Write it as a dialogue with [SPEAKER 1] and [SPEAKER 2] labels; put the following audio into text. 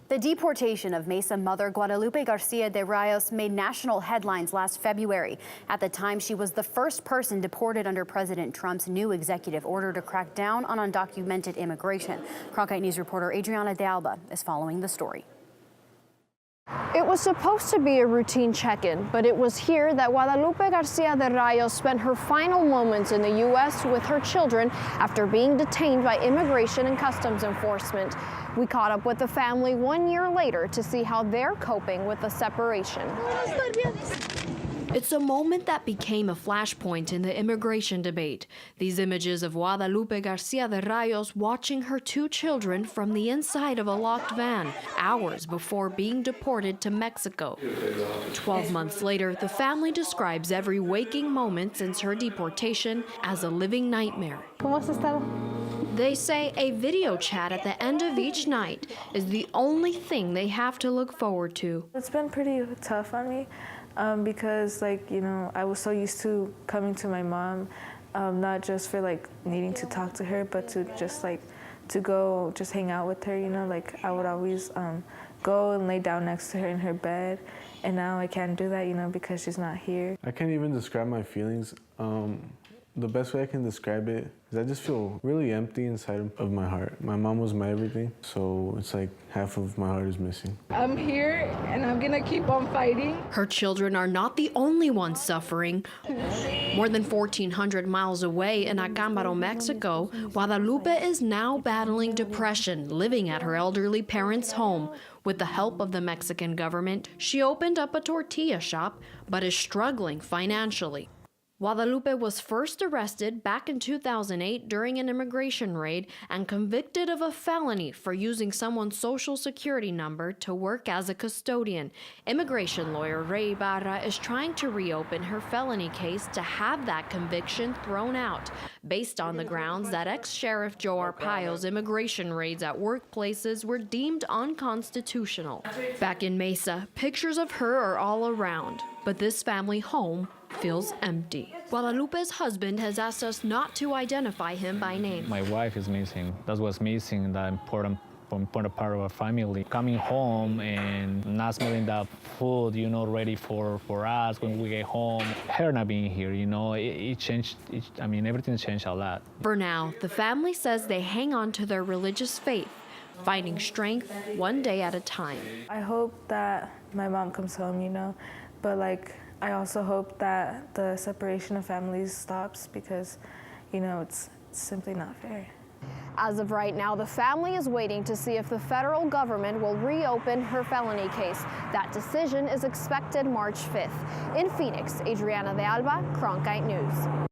[SPEAKER 1] The deportation of Mesa mother Guadalupe Garcia de Rios made national headlines last February. At the time, she was the first person deported under President Trump's new executive order to crack down on undocumented immigration. Cronkite News reporter Adriana de Alba is following the story.
[SPEAKER 2] It was supposed to be a routine check-in, but it was here that Guadalupe Garcia de Rios spent her final moments in the U.S. with her children after being detained by Immigration and Customs Enforcement. We caught up with the family 1 year later to see how they're coping with the separation.
[SPEAKER 3] It's a moment that became a flashpoint in the immigration debate. These images of Guadalupe Garcia de Rios watching her two children from the inside of a locked van, hours before being deported to Mexico. 12 months later, the family describes every waking moment since her deportation as a living nightmare.
[SPEAKER 2] ¿Cómo has estado?
[SPEAKER 3] They say a video chat at the end of each night is the only thing they have to look forward to.
[SPEAKER 4] It's been pretty tough on me. Because I was so used to coming to my mom, not just for needing to talk to her, but to just to go just hang out with her, I would always go and lay down next to her in her bed, and now I can't do that, because she's not here.
[SPEAKER 5] I can't even describe my feelings. The best way I can describe it is I just feel really empty inside of my heart. My mom was my everything, so it's like half of my heart is missing.
[SPEAKER 6] I'm here and I'm gonna keep on fighting.
[SPEAKER 3] Her children are not the only ones suffering. More than 1,400 miles away in Acámbaro, Mexico, Guadalupe is now battling depression, living at her elderly parents' home. With the help of the Mexican government, she opened up a tortilla shop, but is struggling financially. Guadalupe was first arrested back in 2008 during an immigration raid and convicted of a felony for using someone's social security number to work as a custodian. Immigration lawyer Ray Ibarra is trying to reopen her felony case to have that conviction thrown out, based on the grounds that ex-Sheriff Joe Arpaio's immigration raids at workplaces were deemed unconstitutional. Back in Mesa, pictures of her are all around, but this family home feels empty. Guadalupe's husband has asked us not to identify him by name.
[SPEAKER 7] My wife is missing. That's what's missing, the important part of our family. Coming home and not smelling that food, ready for us when we get home. Her not being here, it changed. Everything changed a lot.
[SPEAKER 3] For now, the family says they hang on to their religious faith, finding strength one day at a time.
[SPEAKER 4] I hope that my mom comes home, but I also hope that the separation of families stops because, it's simply not fair.
[SPEAKER 2] As of right now, the family is waiting to see if the federal government will reopen her felony case. That decision is expected March 5th. In Phoenix, Adriana de Alba, Cronkite News.